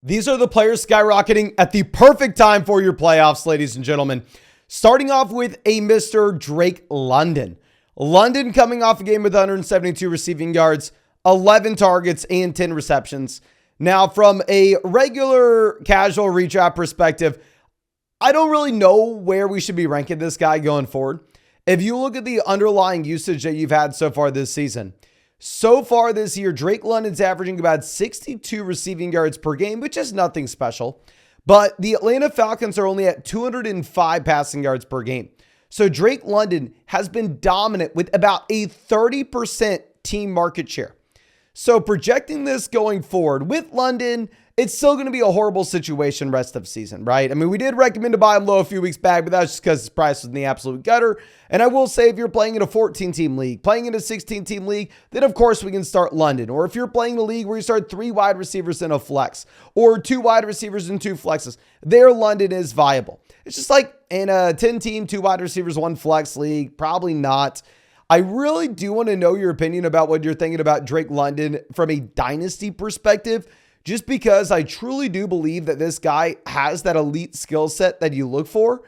These are the players skyrocketing at the perfect time for your playoffs, ladies and gentlemen. Starting off with a Mr. Drake London. London coming off a game with 172 receiving yards, 11 targets, and 10 receptions. Now, from a regular casual redraft perspective, I don't really know where we should be ranking this guy going forward. If you look at the underlying usage that you've had so far this season, so far this year, Drake London's averaging about 62 receiving yards per game, which is nothing special. But the Atlanta Falcons are only at 205 passing yards per game. So Drake London has been dominant with about a 30% team market share. So projecting this going forward with London, it's still going to be a horrible situation rest of season, right? I mean, we did recommend to buy him low a few weeks back, but that's just because his price was in the absolute gutter. And I will say, if you're playing in a 14-team league, playing in a 16-team league, then of course we can start London. Or if you're playing in a league where you start 3 wide receivers in a flex, or 2 wide receivers and 2 flexes, there London is viable. It's just like in a 10-team, 2 wide receivers, 1 flex league, probably not. I really do want to know your opinion about what you're thinking about Drake London from a dynasty perspective, just because I truly do believe that this guy has that elite skill set that you look for.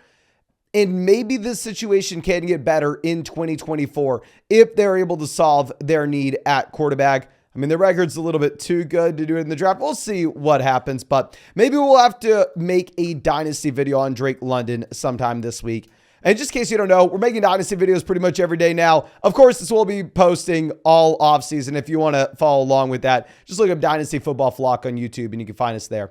And maybe this situation can get better in 2024 if they're able to solve their need at quarterback. I mean, the record's a little bit too good to do it in the draft. We'll see what happens, but maybe we'll have to make a dynasty video on Drake London sometime this week. And just in case you don't know, we're making dynasty videos pretty much every day now. Of course, this will be posting all off season. If you want to follow along with that, just look up Dynasty Football Flock on YouTube and you can find us there.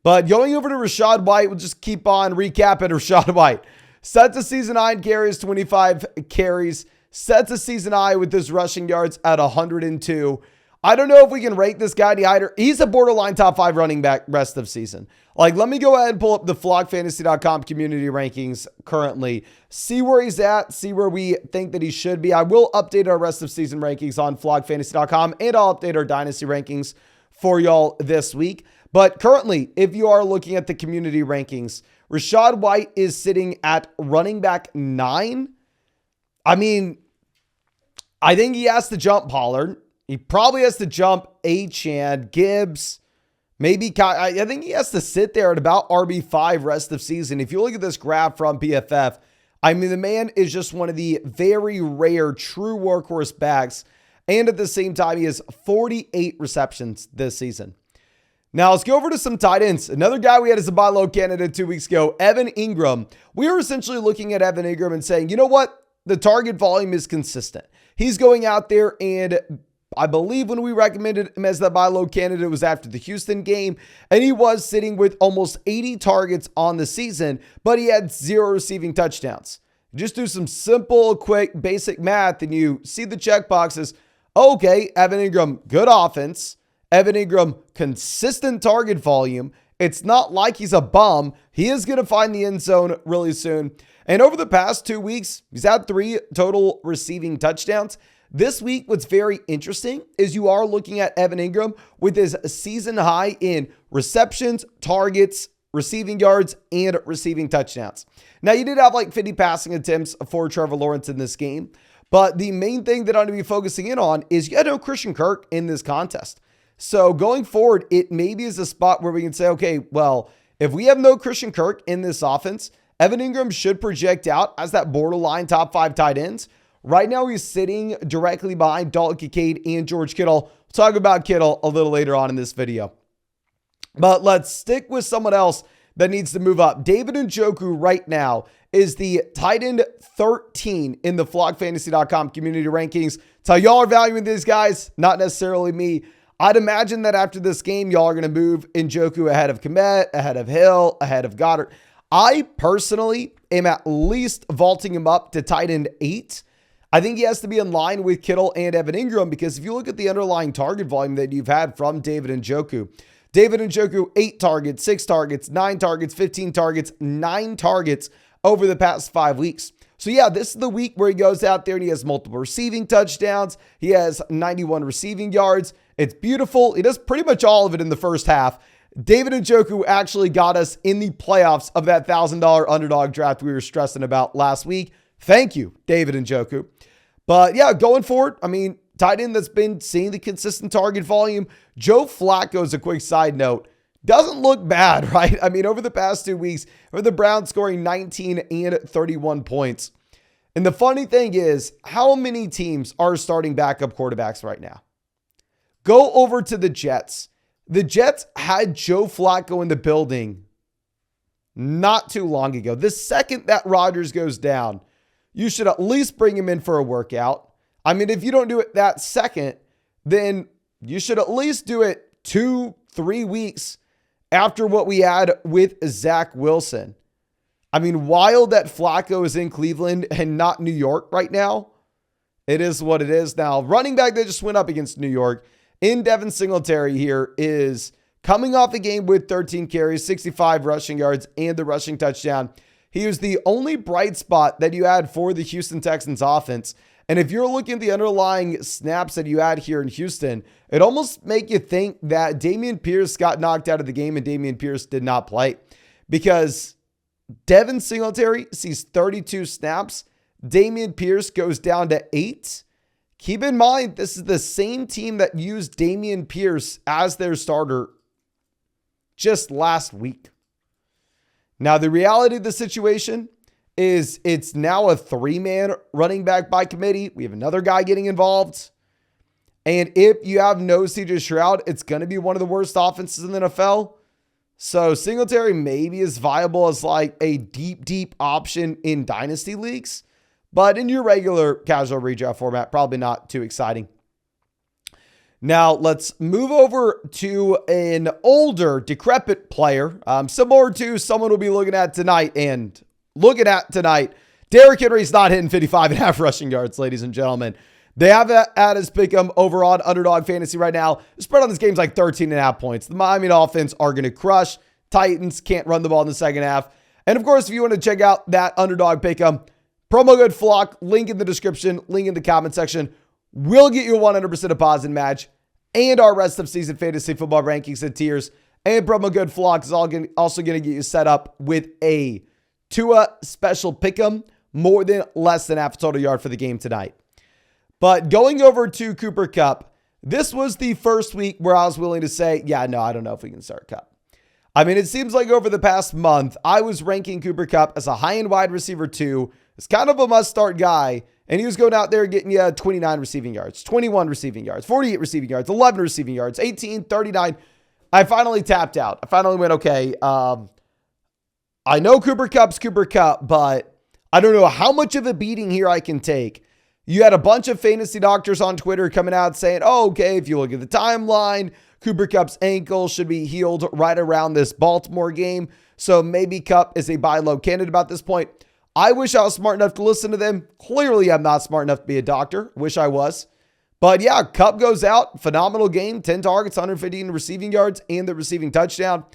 But going over to Rashad White, we'll just keep on recapping Rashad White. Sets a season high in carries, 25 carries. Sets a season high with his rushing yards at 102. I don't know if we can rate this guy any higher. He's a borderline top 5 running back rest of season. Like, let me go ahead and pull up the flockfantasy.com community rankings currently. See where he's at. See where we think that he should be. I will update our rest of season rankings on flockfantasy.com, and I'll update our dynasty rankings for y'all this week. But currently, if you are looking at the community rankings, Rashad White is sitting at running back 9. I mean, I think he has to jump Pollard. He probably has to jump Achane, Gibbs, maybe. I think he has to sit there at about RB5 rest of season. If you look at this graph from PFF, I mean, the man is just one of the very rare true workhorse backs. And at the same time, he has 48 receptions this season. Now, let's go over to some tight ends. Another guy we had as a buy low candidate 2 weeks ago, Evan Ingram. We were essentially looking at Evan Ingram and saying, you know what? The target volume is consistent. He's going out there, and I believe when we recommended him as that buy low candidate, it was after the Houston game, and he was sitting with almost 80 targets on the season, but he had 0 receiving touchdowns. Just do some simple, quick, basic math, and you see the check boxes. Okay, Evan Ingram, good offense. Evan Ingram, consistent target volume. It's not like he's a bum. He is going to find the end zone really soon. And over the past 2 weeks, he's had 3 total receiving touchdowns. This week, what's very interesting is you are looking at Evan Ingram with his season high in receptions, targets, receiving yards, and receiving touchdowns. Now, you did have like 50 passing attempts for Trevor Lawrence in this game, but the main thing that I'm going to be focusing in on is you had no Christian Kirk in this contest. So going forward, it maybe is a spot where we can say, okay, well, if we have no Christian Kirk in this offense, Evan Ingram should project out as that borderline top 5 tight ends. Right now, he's sitting directly behind Dalton Kincaid and George Kittle. We'll talk about Kittle a little later on in this video. But let's stick with someone else that needs to move up. David Njoku right now is the tight end 13 in the flockfantasy.com community rankings. It's how y'all are valuing these guys, not necessarily me. I'd imagine that after this game, y'all are going to move Njoku ahead of Komet, ahead of Hill, ahead of Goddard. I personally am at least vaulting him up to tight end 8. I think he has to be in line with Kittle and Evan Ingram, because if you look at the underlying target volume that you've had from David Njoku, 8 targets, 6 targets, 9 targets, 15 targets, 9 targets over the past 5 weeks. So yeah, this is the week where he goes out there and he has multiple receiving touchdowns. He has 91 receiving yards. It's beautiful. He does pretty much all of it in the first half. David Njoku actually got us in the playoffs of that $1,000 underdog draft we were stressing about last week. Thank you, David Njoku. But yeah, going forward, I mean, tight end that's been seeing the consistent target volume. Joe Flacco is a quick side note. doesn't look bad, right? I mean, over the past 2 weeks, for the Browns scoring 19 and 31 points. And the funny thing is, how many teams are starting backup quarterbacks right now? Go over to the Jets. The Jets had Joe Flacco in the building not too long ago. The second that Rodgers goes down, you should at least bring him in for a workout. I mean, if you don't do it that second, then you should at least do it 2-3 weeks after what we had with Zach Wilson. I mean, wild that Flacco is in Cleveland and not New York right now. It is what it is now. Running back that just went up against New York in Devin Singletary here is coming off a game with 13 carries, 65 rushing yards, and the rushing touchdown. He was the only bright spot that you had for the Houston Texans offense. And if you're looking at the underlying snaps that you had here in Houston, it almost make you think that Dameon Pierce got knocked out of the game and Dameon Pierce did not play, because Devin Singletary sees 32 snaps. Dameon Pierce goes down to 8. Keep in mind, this is the same team that used Dameon Pierce as their starter just last week. Now, the reality of the situation is it's now a 3-man running back by committee. We have another guy getting involved. And if you have no CJ Stroud, it's going to be one of the worst offenses in the NFL. So Singletary maybe is viable as like a deep option in dynasty leagues, but in your regular casual redraft format, probably not too exciting. Now let's move over to an older, decrepit player, similar to someone we'll be looking at tonight. Derrik Henry's not hitting 55.5 rushing yards, ladies and gentlemen. They have Addison Pick'em over on Underdog Fantasy right now. The spread on this game is like 13.5 points. The Miami Dolphins are going to crush. Titans can't run the ball in the second half. And of course, if you want to check out that Underdog Pick'em, promo code FLOCK, link in the description, link in the comment section, will get you a 100% deposit match and our rest of season fantasy football rankings and tiers. And promo code FLOCK is also going to get you set up with a Tua special Pick'em, more than less than half a total yard for the game tonight. But going over to Cooper Kupp, this was the first week where I was willing to say, yeah, no, I don't know if we can start Kupp. I mean, it seems like over the past month, I was ranking Cooper Kupp as a high-end wide receiver 2, as kind of a must-start guy, and he was going out there getting you 29 receiving yards, 21 receiving yards, 48 receiving yards, 11 receiving yards, 18, 39. I finally tapped out. I finally went, okay, I know Cooper Kupp's Cooper Kupp, but I don't know how much of a beating here I can take. You had a bunch of fantasy doctors on Twitter coming out saying, oh, okay, if you look at the timeline, Cooper Kupp's ankle should be healed right around this Baltimore game. So maybe Kupp is a buy low candidate about this point. I wish I was smart enough to listen to them. Clearly, I'm not smart enough to be a doctor. Wish I was. But yeah, Kupp goes out. Phenomenal game. 10 targets, 115 receiving yards, and the receiving touchdown.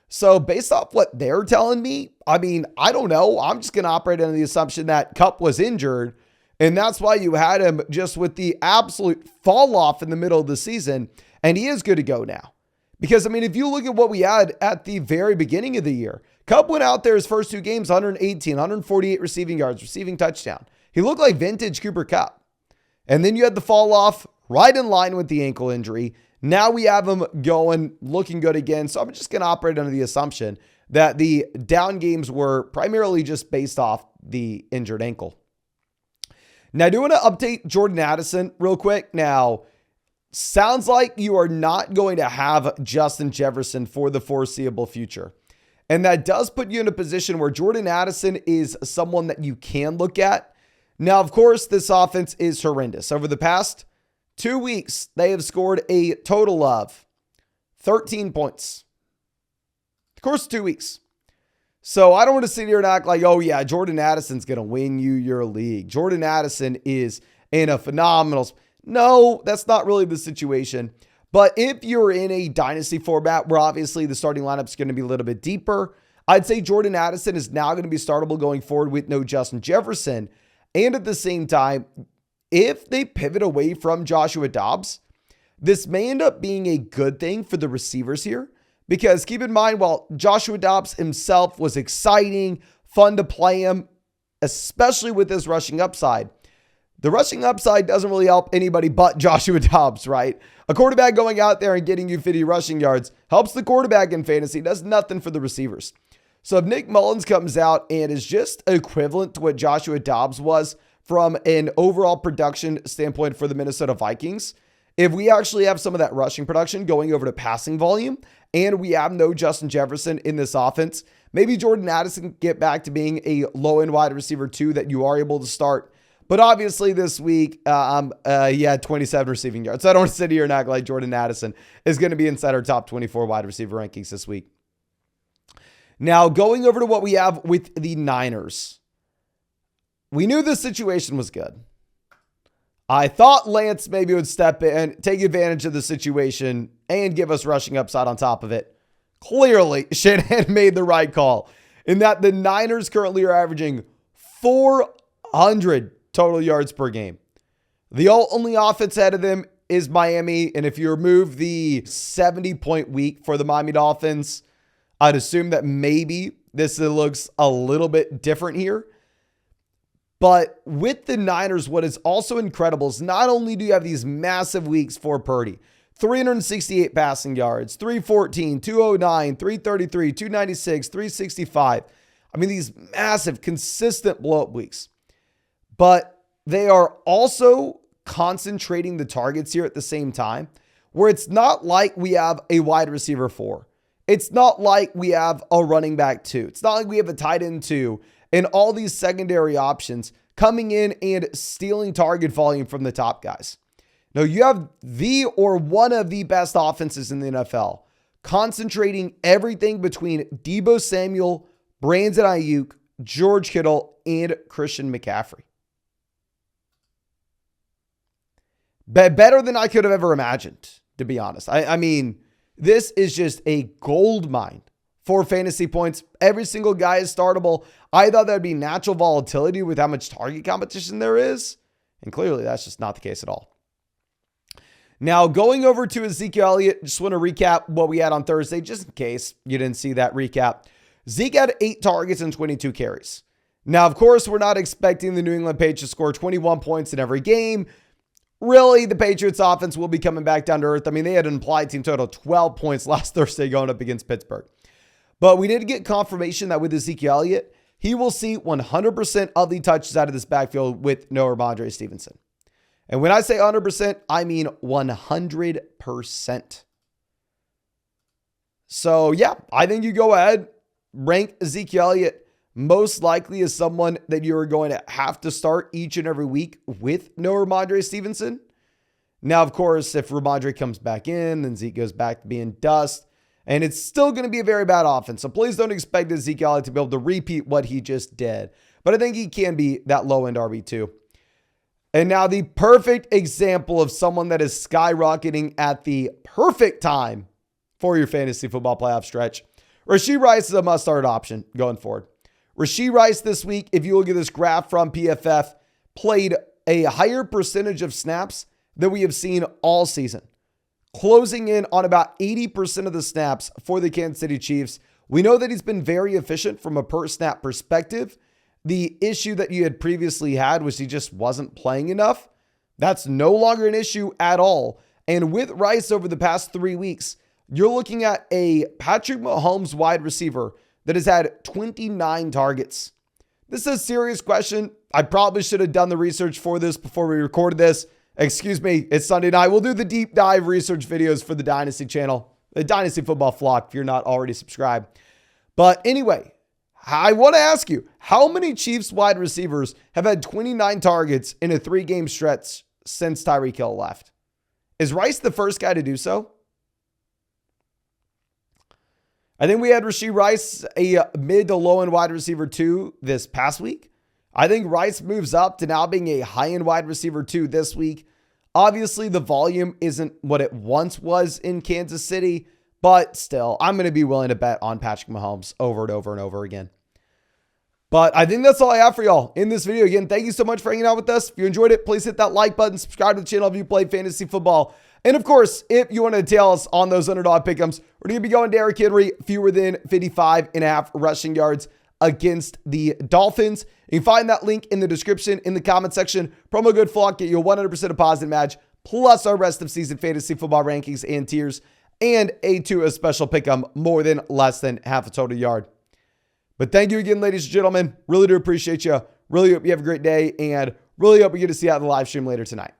So based off what they're telling me, I mean, I don't know. I'm just going to operate under the assumption that Kupp was injured. And that's why you had him just with the absolute fall off in the middle of the season. And he is good to go now. Because, I mean, if you look at what we had at the very beginning of the year, Kupp went out there his first 2 games, 118, 148 receiving yards, receiving touchdown. He looked like vintage Cooper Kupp. And then you had the fall off right in line with the ankle injury. Now we have him going, looking good again. So I'm just going to operate under the assumption that the down games were primarily just based off the injured ankle. Now, I do want to update Jordan Addison real quick. Now, sounds like you are not going to have Justin Jefferson for the foreseeable future. And that does put you in a position where Jordan Addison is someone that you can look at. Now, of course, this offense is horrendous. Over the past 2 weeks, they have scored a total of 13 points. Of course, 2 weeks. So I don't want to sit here and act like, oh yeah, Jordan Addison's going to win you your league. Jordan Addison is in a phenomenal... No, that's not really the situation. But if you're in a dynasty format where obviously the starting lineup is going to be a little bit deeper, I'd say Jordan Addison is now going to be startable going forward with no Justin Jefferson. And at the same time, if they pivot away from Joshua Dobbs, this may end up being a good thing for the receivers here. Because keep in mind, while Joshua Dobbs himself was exciting, fun to play him, especially with his rushing upside, the rushing upside doesn't really help anybody but Joshua Dobbs, right? A quarterback going out there and getting you 50 rushing yards helps the quarterback in fantasy, does nothing for the receivers. So if Nick Mullins comes out and is just equivalent to what Joshua Dobbs was from an overall production standpoint for the Minnesota Vikings, if we actually have some of that rushing production going over to passing volume and we have no Justin Jefferson in this offense, maybe Jordan Addison can get back to being a low-end wide receiver too that you are able to start. But obviously this week, he had 27 receiving yards. So I don't want to sit here and act like Jordan Addison is going to be inside our top 24 wide receiver rankings this week. Now, going over to what we have with the Niners. We knew this situation was good. I thought Lance maybe would step in, take advantage of the situation, and give us rushing upside on top of it. Clearly, Shanahan made the right call in that the Niners currently are averaging 400 total yards per game. The only offense ahead of them is Miami, and if you remove the 70-point week for the Miami Dolphins, I'd assume that maybe this looks a little bit different here. But with the Niners, what is also incredible is not only do you have these massive weeks for Purdy, 368 passing yards, 314, 209, 333, 296, 365. I mean, these massive, consistent blow-up weeks. But they are also concentrating the targets here at the same time, where it's not like we have a wide receiver 4. It's not like we have a running back 2. It's not like we have a tight end 2 and all these secondary options coming in and stealing target volume from the top guys. No, you have the or one of the best offenses in the NFL, concentrating everything between Deebo Samuel, Brandon Ayuk, George Kittle, and Christian McCaffrey. Better than I could have ever imagined, to be honest. I mean, this is just a gold mine for fantasy points. Every single guy is startable. I thought there'd be natural volatility with how much target competition there is. And clearly that's just not the case at all. Now going over to Ezekiel Elliott, just want to recap what we had on Thursday, just in case you didn't see that recap. Zeke had 8 targets and 22 carries. Now, of course, we're not expecting the New England Patriots to score 21 points in every game. Really, the Patriots offense will be coming back down to earth. I mean, they had an implied team total of 12 points last Thursday going up against Pittsburgh. But we did get confirmation that with Ezekiel Elliott, he will see 100% of the touches out of this backfield with no Ramondre Stevenson. And when I say 100%, I mean 100%. So yeah, I think you go ahead, rank Ezekiel Elliott most likely as someone that you're going to have to start each and every week with no Ramondre Stevenson. Now, of course, if Ramondre comes back in, then Zeke goes back to being dust. And it's still going to be a very bad offense. So please don't expect Ezekiel Elliott to be able to repeat what he just did. But I think he can be that low-end RB2. And now the perfect example of someone that is skyrocketing at the perfect time for your fantasy football playoff stretch. Rashid Rice is a must-start option going forward. Rashid Rice this week, if you look at this graph from PFF, played a higher percentage of snaps than we have seen all season. Closing in on about 80% of the snaps for the Kansas City Chiefs. We know that he's been very efficient from a per snap perspective. The issue that you had previously had was he just wasn't playing enough. That's no longer an issue at all. And with Rice over the past 3 weeks, you're looking at a Patrick Mahomes wide receiver that has had 29 targets. This is a serious question. I probably should have done the research for this before we recorded this. Excuse me, it's Sunday night. We'll do the deep dive research videos for the Dynasty channel, the Dynasty Football Flock, if you're not already subscribed. But anyway, I want to ask you, how many Chiefs wide receivers have had 29 targets in a 3-game stretch since Tyreek Hill left? Is Rice the first guy to do so? I think we had Rashid Rice, a mid to low end wide receiver 2 this past week. I think Rice moves up to now being a high end wide receiver 2 this week. Obviously, the volume isn't what it once was in Kansas City, but still, I'm going to be willing to bet on Patrick Mahomes over and over and over again. But I think that's all I have for y'all in this video. Again, thank you so much for hanging out with us. If you enjoyed it, please hit that like button, subscribe to the channel if you play fantasy football. And of course, if you want to tail us on those underdog pick'ems, we're going to be going Derrik Henry, fewer than 55.5 rushing yards against the Dolphins. You can find that link in the description, in the comment section. Promo code FLOCK, get you a 100% deposit match, plus our rest of season fantasy football rankings and tiers, and a special pick'em more than less than half a total yard. But thank you again, ladies and gentlemen. Really do appreciate you. Really hope you have a great day, and really hope we get to see you out in the live stream later tonight.